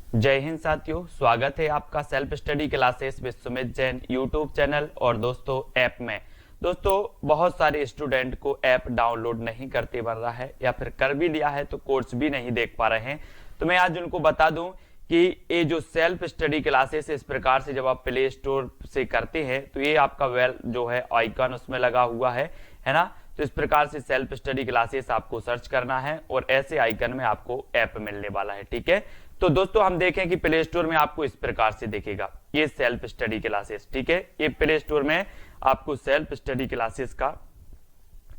जय हिंद साथियों, स्वागत है आपका self study classes with Sumit Jain YouTube channel और दोस्तों ऐप में। दोस्तों बहुत सारे स्टूडेंट को ऐप डाउनलोड नहीं करते बन रहा है या फिर कर भी लिया है तो कोर्स भी नहीं देख पा रहे हैं। तो मैं आज उनको बता दूं कि ये जो सेल्फ स्टडी क्लासेस इस प्रकार से जब आप प्ले स्टोर से करते हैं तो ये आपका वेल जो है आइकन उसमें लगा हुआ है ना। तो इस प्रकार से सेल्फ स्टडी क्लासेस आपको सर्च करना है और ऐसे आइकन में आपको ऐप मिलने वाला है। ठीक है, तो दोस्तों हम देखें कि प्ले स्टोर में आपको इस प्रकार से दिखेगा ये सेल्फ स्टडी क्लासेस। ठीक है, ये प्ले स्टोर में आपको सेल्फ स्टडी क्लासेस का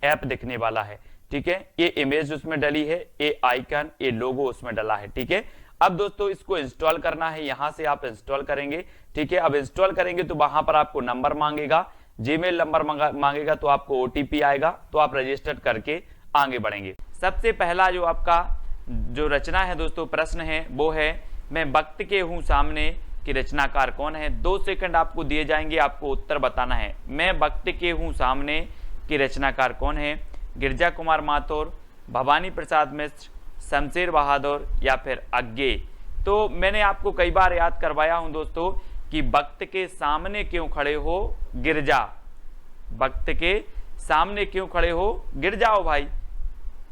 ऐप दिखने वाला है। ठीक है, ये इमेज उसमें डली है, ये आइकन, ये लोगो उसमें डला है। ठीक है, अब दोस्तों इसको इंस्टॉल करना है, यहां से आप इंस्टॉल करेंगे। ठीक है, अब इंस्टॉल करेंगे तो वहां पर आपको नंबर मांगेगा, जीमेल नंबर मांगेगा, तो आपको ओटीपी आएगा, तो आप रजिस्टर करके आगे बढ़ेंगे। सबसे पहला जो आपका जो रचना है दोस्तों, प्रश्न है वो है मैं वक्त के हूं सामने की रचनाकार कौन है। 2 सेकंड आपको दिए जाएंगे, आपको उत्तर बताना है। मैं वक्त के हूं सामने की रचनाकार कौन है। गिरजा कुमार माथुर, भवानी प्रसाद मिश्र, शमशेर बहादुर या फिर अज्ञे। तो मैंने आपको कई बार याद करवाया हूं दोस्तों कि वक्त के सामने क्यों खड़े हो गिरजा, वक्त के सामने क्यों खड़े हो गिर जाओ भाई।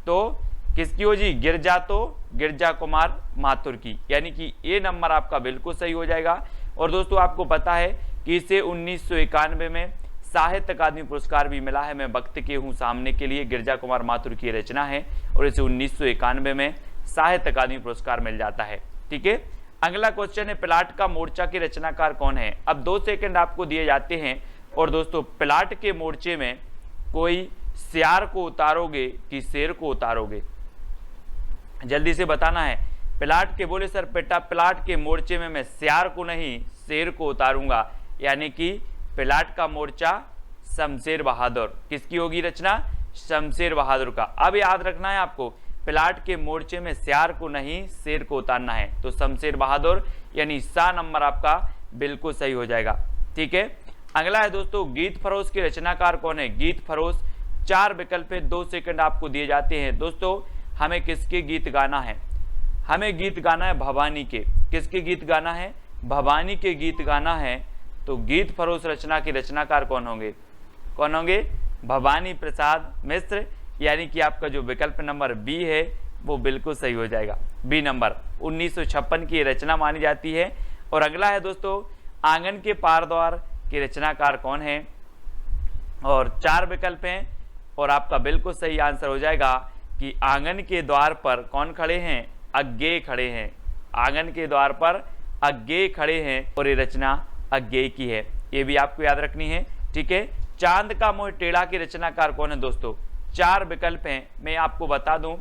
तो किसकी हो जी, गिरजा, तो गिरजा कुमार माथुर की, यानी कि ये नंबर आपका बिल्कुल सही हो जाएगा। और दोस्तों आपको पता है कि इसे 1991 में साहित्य अकादमी पुरस्कार भी मिला है। मैं वक्त के हूं सामने के लिए गिरजा कुमार माथुर की रचना है और इसे 1991 में साहित्य अकादमी पुरस्कार मिल जाता है। ठीक है, अगला क्वेश्चन है प्लाट का मोर्चा की रचनाकार कौन है। अब 2 सेकंड आपको दिए जाते हैं और दोस्तों प्लाट के मोर्चे में कोई सियार को उतारोगे कि शेर को उतारोगे, जल्दी से बताना है। प्लाट के बोले सर बेटा प्लाट के मोर्चे में मैं सियार को नहीं शेर को उतारूंगा, यानी कि प्लाट का मोर्चा शमशेर बहादुर, किसकी होगी रचना, शमशेर बहादुर का। अब याद रखना है आपको, प्लाट के मोर्चे में सियार को नहीं शेर को उतारना है, तो शमशेर बहादुर यानी सा नंबर आपका बिल्कुल सही हो जाएगा। ठीक है, अगला है दोस्तों गीत फरोश के रचनाकार कौन है। गीत फरोश 4 विकल्प है, 2 सेकंड आपको दिए जाते हैं। दोस्तों हमें किसके गीत गाना है, हमें गीत गाना है भवानी के। किसके गीत गाना है, भवानी के गीत गाना है। तो गीत फरोश रचना के रचनाकार कौन होंगे, कौन होंगे, भवानी प्रसाद मिश्र, यानी कि आपका जो विकल्प नंबर बी है वो बिल्कुल सही हो जाएगा। बी नंबर 1956 की रचना मानी जाती है। और अगला है दोस्तों आंगन के पार द्वार के रचनाकार कौन है, और 4 विकल्प हैं और आपका बिल्कुल सही आंसर हो जाएगा कि आंगन के द्वार पर कौन खड़े हैं, अज्ञे खड़े हैं। आंगन के द्वार पर अज्ञे खड़े हैं और ये रचना अज्ञे की है, ये भी आपको याद रखनी है। ठीक है, चांद का मोह टेढ़ा की रचनाकार कौन है दोस्तों। 4 विकल्प हैं, मैं आपको बता दूं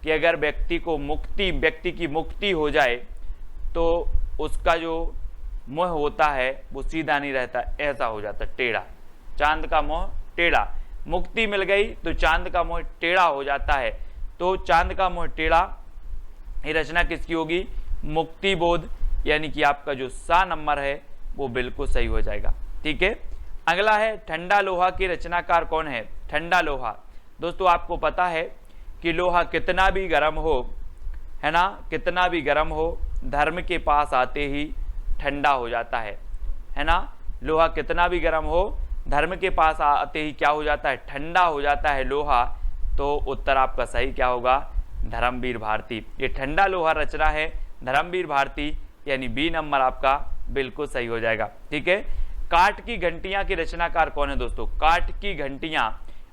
कि अगर व्यक्ति की मुक्ति हो जाए तो उसका जो मोह होता है वो सीधा नहीं रहता, ऐसा हो जाता टेढ़ा। चांद का मोह टेढ़ा, मुक्ति मिल गई तो चांद का मोह टेढ़ा हो जाता है। तो चांद का मोह टेढ़ा ये रचना किसकी होगी, मुक्ति बोध, यानी कि आपका जो सा नंबर है वो बिल्कुल सही हो जाएगा। ठीक है, अगला है ठंडा लोहा की रचनाकार कौन है। ठंडा लोहा, दोस्तों आपको पता है कि लोहा कितना भी गर्म हो, है ना, कितना भी गर्म हो धर्म के पास आते ही ठंडा हो जाता है ना। लोहा कितना भी गर्म हो धर्म के पास आते ही क्या हो जाता है, ठंडा हो जाता है लोहा। तो उत्तर आपका सही क्या होगा, धर्मवीर भारती। ये ठंडा लोहा रचना है धर्मवीर भारती, यानी बी नंबर आपका बिल्कुल सही हो जाएगा। ठीक है, काठ की घंटियां की रचनाकार कौन है दोस्तों। काठ की घंटियां,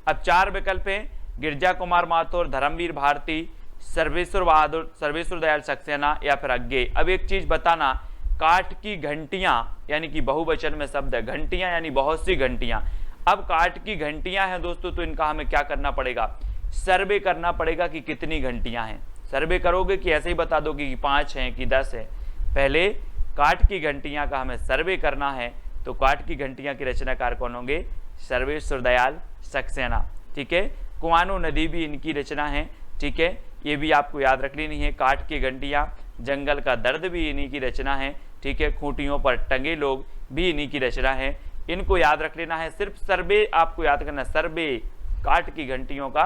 अब 4 विकल्प हैं, गिरजा कुमार माथुर, धर्मवीर भारती, सर्वेश्वर बहादुर, सर्वेश्वर दयाल सक्सेना या फिर अज्ञे। अब एक चीज बताना, काठ की घंटियां यानी कि बहुवचन में शब्द है, घंटियां यानी बहुत सी घंटियां। अब काठ की घंटियां हैं दोस्तों, तो इनका हमें क्या करना पड़ेगा, सर्वे करना पड़ेगा कि कितनी घंटियां हैं। सर्वे करोगे कि ऐसे ही बता दोगे कि 5 हैं कि 10 है, पहले काठ की घंटियां का हमें सर्वे करना है। तो काठ की घंटियां की रचनाकार कौन होंगे, सर्वेश्वर दयाल सक्सेना। ठीक है, कुआनो नदी भी इनकी रचना है। ठीक है, ये भी आपको याद रख लेनी है। काठ की घंटियां, जंगल का दर्द भी इन्हीं की रचना है। ठीक है, खूंटियों पर टंगे लोग भी इन्हीं की रचना है, इनको याद रख लेना है। सिर्फ सर्वे आपको याद करना, सर्वे, काठ की घंटियों का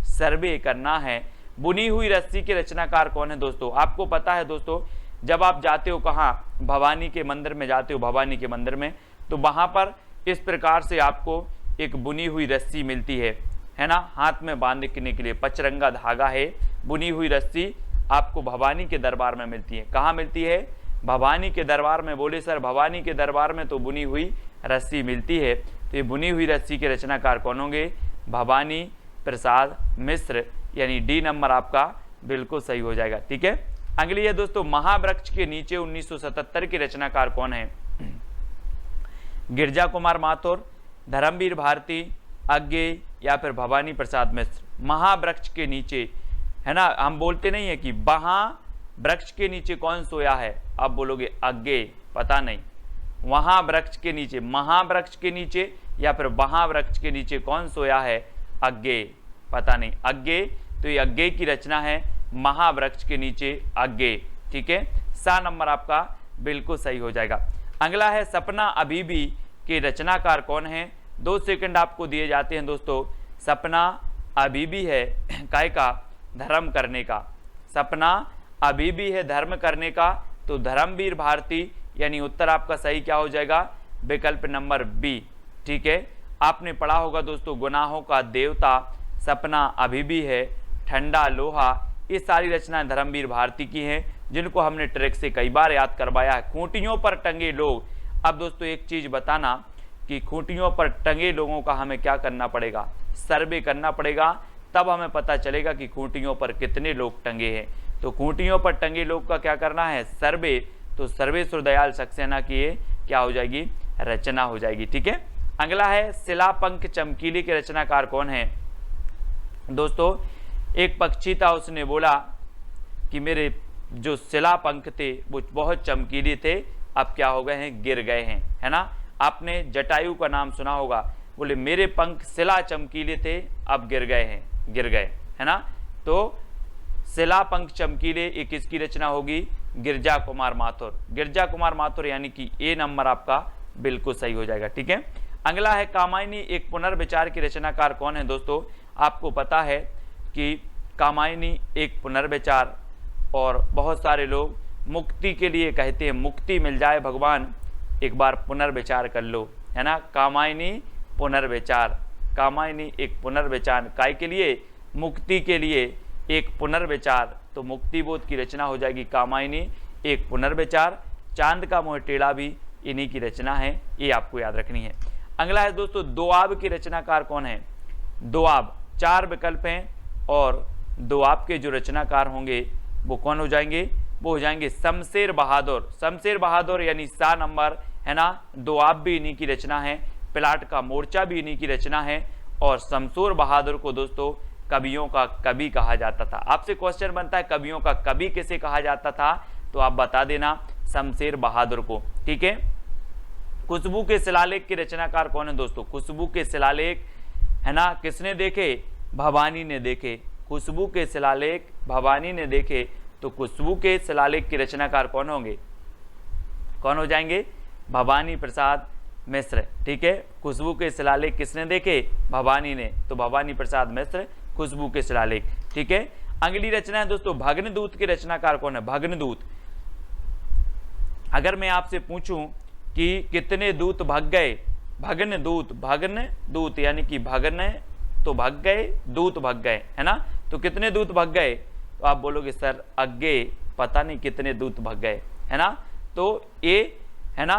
सर्वे करना है। बुनी हुई रस्सी के रचनाकार कौन है दोस्तों, आपको पता है दोस्तों जब आप जाते हो कहाँ, भवानी के मंदिर में जाते हो, भवानी के मंदिर में, तो वहां पर इस प्रकार से आपको एक बुनी हुई रस्सी मिलती है ना, हाथ में बांधने के लिए पचरंगा धागा है, बुनी हुई रस्सी आपको भवानी के दरबार में मिलती है। कहाँ मिलती है? भवानी के दरबार में। बोले सर भवानी के दरबार में तो बुनी हुई रस्सी मिलती है, तो ये बुनी हुई रस्सी के रचनाकार कौन होंगे? भवानी प्रसाद मिश्र, यानी डी नंबर आपका बिल्कुल सही हो जाएगा। ठीक है, अगली है दोस्तों, महावृक्ष के नीचे 1977 के रचनाकार कौन है? गिरजा कुमार माथुर, धर्मवीर भारती, अज्ञेय या फिर भवानी प्रसाद मिश्र। महावृक्ष के नीचे, है ना, हम बोलते नहीं है कि वहां वृक्ष के नीचे कौन सोया है, आप बोलोगे अज्ञेय, पता नहीं। वहां वृक्ष के नीचे, महावृक्ष के नीचे या फिर वहां वृक्ष के नीचे कौन सोया है? अज्ञेय, पता नहीं। अज्ञेय, तो ये अज्ञेय की रचना है, महावृक्ष के नीचे अज्ञेय। ठीक है, सा नंबर आपका बिल्कुल सही हो जाएगा। अगला है, सपना अभी भी के रचनाकार कौन है? 2 सेकंड आपको दिए जाते हैं दोस्तों। सपना अभी भी है काय का? धर्म करने का। सपना अभी भी है धर्म करने का, तो धर्मवीर भारती, यानी उत्तर आपका सही क्या हो जाएगा? विकल्प नंबर बी। ठीक है, आपने पढ़ा होगा दोस्तों, गुनाहों का देवता, सपना अभी भी है, ठंडा लोहा, ये सारी रचनाएं धर्मवीर भारती की हैं, जिनको हमने ट्रैक से कई बार याद करवाया है। खूंटियों पर टंगे लोग। अब दोस्तों एक चीज बताना कि खूंटियों पर टंगे लोगों का हमें क्या करना पड़ेगा? सर्वे करना पड़ेगा, तब हमें पता चलेगा कि खूंटियों पर कितने लोग टंगे हैं। तो खूंटियों पर टंगे लोग का क्या करना है? सर्वे। तो सर्वेश्वर दयाल सक्सेना की ये क्या हो जाएगी? रचना हो जाएगी। ठीक है, अगला है, शिलापंख चमकीले के रचनाकार कौन है? दोस्तों एक पक्षी था, उसने बोला कि मेरे जो शिलापंख थे वो बहुत चमकीले थे, अब क्या हो गए हैं? गिर गए हैं, है ना। आपने जटायु का नाम सुना होगा, बोले मेरे पंख शिला चमकीले थे, अब गिर गए हैं, गिर गए, है ना। तो शिलापंख चमकीले, ये किसकी रचना होगी? गिरजा कुमार माथुर। गिरजा कुमार माथुर, यानी कि ए नंबर आपका बिल्कुल सही हो जाएगा। ठीक है, अगला है, कामायनी एक पुनर्विचार की रचनाकार कौन है? दोस्तों आपको पता है कि कामायनी एक पुनर्विचार, और बहुत सारे लोग मुक्ति के लिए कहते हैं, मुक्ति मिल जाए भगवान, एक बार पुनर्विचार कर लो, है ना। कामायनी पुनर्विचार, कामायनी एक पुनर्विचार, काय के लिए? मुक्ति के लिए एक पुनर्विचार, तो मुक्ति बोध की रचना हो जाएगी कामायनी एक पुनर्विचार। चांद का मोह टेढ़ा भी इन्हीं की रचना है, ये आपको याद रखनी है। अगला है दोस्तों, दोआब की रचनाकार कौन है? दोआब, 4 विकल्प हैं, और दोआब के जो रचनाकार होंगे वो कौन हो जाएंगे? वो हो जाएंगे शमशेर बहादुर। शमशेर बहादुर, यानी सा नंबर, है ना। दोआब भी इन्हीं की रचना है, प्लाट का मोर्चा भी इन्हीं की रचना है, और शमशेर बहादुर को दोस्तों कवियों का कवि कहा जाता था। आपसे क्वेश्चन बनता है कवियों का कवि किसे कहा जाता था, तो आप बता देना शमशेर बहादुर को। ठीक है, खुशबू के शिलालेख के रचनाकार कौन है? दोस्तों खुशबू के शिलालेख, है ना, किसने देखे? भवानी ने देखे। खुशबू के शिलालेख भवानी ने देखे, तो खुशबू के शिलालेख के रचनाकार कौन होंगे? कौन हो जाएंगे? भवानी प्रसाद मिश्र। ठीक है, खुशबू के शिलालेख किसने देखे? भवानी ने, तो भवानी प्रसाद मिश्र खुशबू के शिलालेख। ठीक है, अगली रचना है दोस्तों, भग्नदूत के रचनाकार कौन है? भग्नदूत। अगर मैं आपसे पूछूं कि कितने दूत भग गए? भग्नदूत, भग्नदूत यानी कि भगन तो भग गए, दूत भग गए, है ना। तो कितने दूत भग गए? तो आप बोलोगे सर अज्ञेय, पता नहीं कितने दूत भग गए, है ना। तो ए, है ना,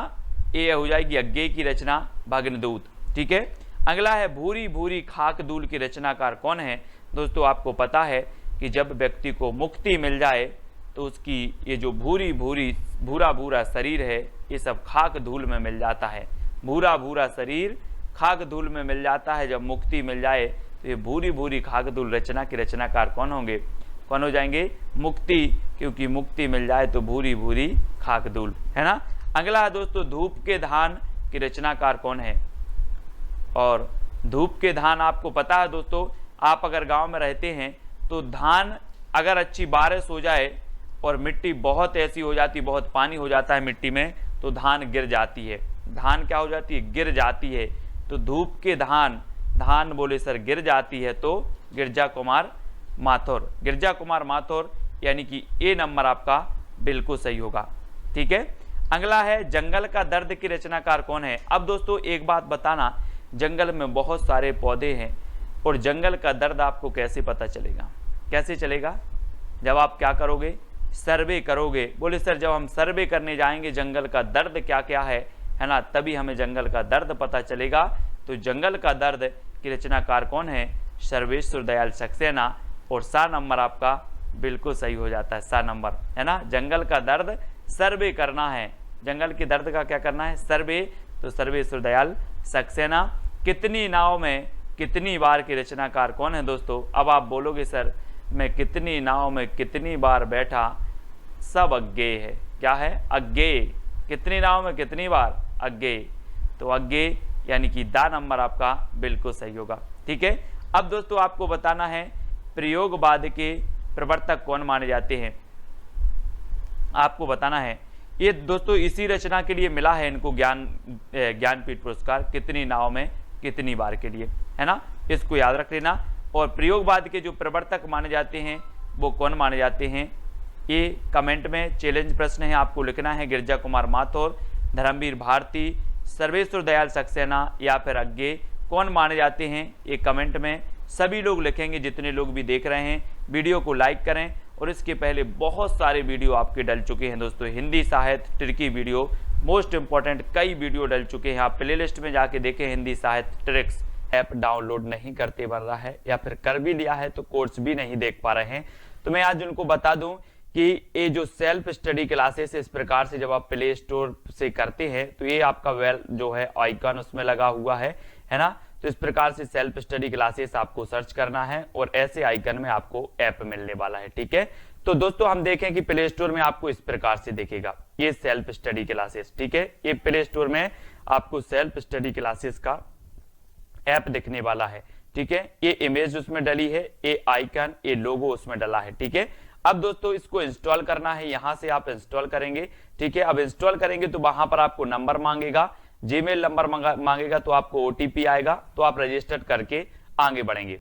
ये हो जाएगी अज्ञेय की रचना भग्नदूत। ठीक है, अगला है, भूरी भूरी खाक धूल की रचनाकार कौन है? दोस्तों आपको पता है कि जब व्यक्ति को मुक्ति मिल जाए तो उसकी ये जो भूरी भूरी भूरा भूरा शरीर है, ये सब खाक धूल में मिल जाता है। भूरा भूरा शरीर खाक धूल में मिल जाता है, जब मुक्ति मिल जाए तो ये भूरी भूरी खाक धूल रचना के रचनाकार कौन होंगे? कौन हो जाएंगे? मुक्ति, क्योंकि मुक्ति मिल जाए तो भूरी भूरी खाक धूल, है ना। अगला है दोस्तों, धूप के धान की रचनाकार कौन है? और धूप के धान आपको पता है दोस्तों, आप अगर गांव में रहते हैं तो धान अगर अच्छी बारिश हो जाए और मिट्टी बहुत ऐसी हो जाती, बहुत पानी हो जाता है मिट्टी में, तो धान गिर जाती है। धान क्या हो जाती है? गिर जाती है। तो धूप के धान, धान बोले सर गिर जाती है, तो गिरजा कुमार माथुर। गिरजा कुमार माथुर, यानी कि ए नंबर आपका बिल्कुल सही होगा। ठीक है, अगला है जंगल का दर्द की रचनाकार कौन है। अब दोस्तों एक बात बताना, जंगल में बहुत सारे पौधे हैं और जंगल का दर्द आपको कैसे पता चलेगा, कैसे चलेगा, जब आप क्या करोगे, सर्वे करोगे। बोले सर जब हम सर्वे करने जाएंगे जंगल का दर्द क्या क्या है ना, तभी हमें जंगल का दर्द पता चलेगा। तो जंगल का दर्द की रचनाकार कौन है, सर्वेश्वर दयाल सक्सेना। और सा नंबर आपका बिल्कुल सही हो जाता है, सा नंबर है ना। जंगल का दर्द सर्वे करना है, जंगल के दर्द का क्या करना है, सर्वे। तो सर्वेश्वर दयाल सक्सेना। कितनी नाव में कितनी बार की रचनाकार कौन है दोस्तों। अब आप बोलोगे सर मैं कितनी नाव में कितनी बार बैठा, सब अज्ञेय है। क्या है, अज्ञेय। कितनी नाव में कितनी बार, अज्ञेय। तो अज्ञेय यानी कि दा नंबर आपका बिल्कुल सही होगा। ठीक है, अब दोस्तों आपको बताना है प्रयोगवाद के प्रवर्तक कौन माने जाते हैं, आपको बताना है। ये दोस्तों इसी रचना के लिए मिला है इनको ज्ञानपीठ पुरस्कार, कितनी नाव में कितनी बार के लिए, है ना, इसको याद रख लेना। और प्रयोगवाद के जो प्रवर्तक माने जाते हैं वो कौन माने जाते हैं, ये कमेंट में चैलेंज प्रश्न है, आपको लिखना है। गिरजा कुमार माथुर, धर्मवीर भारती, सर्वेश्वर दयाल सक्सेना या फिर अज्ञेय कौन माने जाते हैं, ये कमेंट में सभी लोग लिखेंगे। जितने लोग भी देख रहे हैं वीडियो को लाइक करें। और इसके पहले बहुत सारे वीडियो आपके डल चुके हैं दोस्तों, हिंदी साहित्य ट्रिकी वीडियो, मोस्ट इंपॉर्टेंट कई वीडियो डल चुके हैं। आप प्लेलिस्ट में जाके देखें हिंदी साहित्य ट्रिक्स। ऐप डाउनलोड नहीं करते बन रहा है या फिर कर भी लिया है तो कोर्स भी नहीं देख पा रहे हैं, तो मैं आज उनको बता दूं कि ये जो सेल्फ स्टडी क्लासेस इस प्रकार से जब आप प्ले स्टोर से करते हैं तो ये आपका वेल जो है आइकन उसमें लगा हुआ है ना। तो इस प्रकार से सेल्फ स्टडी क्लासेस आपको सर्च करना है और ऐसे आइकन में आपको ऐप मिलने वाला है। ठीक है, तो दोस्तों हम देखें कि प्ले स्टोर में आपको इस प्रकार से दिखेगा ये सेल्फ स्टडी क्लासेस। ठीक है, ये प्ले स्टोर में आपको सेल्फ स्टडी क्लासेस का ऐप दिखने वाला है। ठीक है, ये इमेज उसमें डली है, ये आइकन, ये लोगो उसमें डला है। ठीक है, अब दोस्तों इसको इंस्टॉल करना है, यहां से आप इंस्टॉल करेंगे। ठीक है, अब इंस्टॉल करेंगे तो वहां पर आपको नंबर मांगेगा, जीमेल नंबर मांगेगा, तो आपको ओटीपी आएगा, तो आप रजिस्टर करके आगे बढ़ेंगे।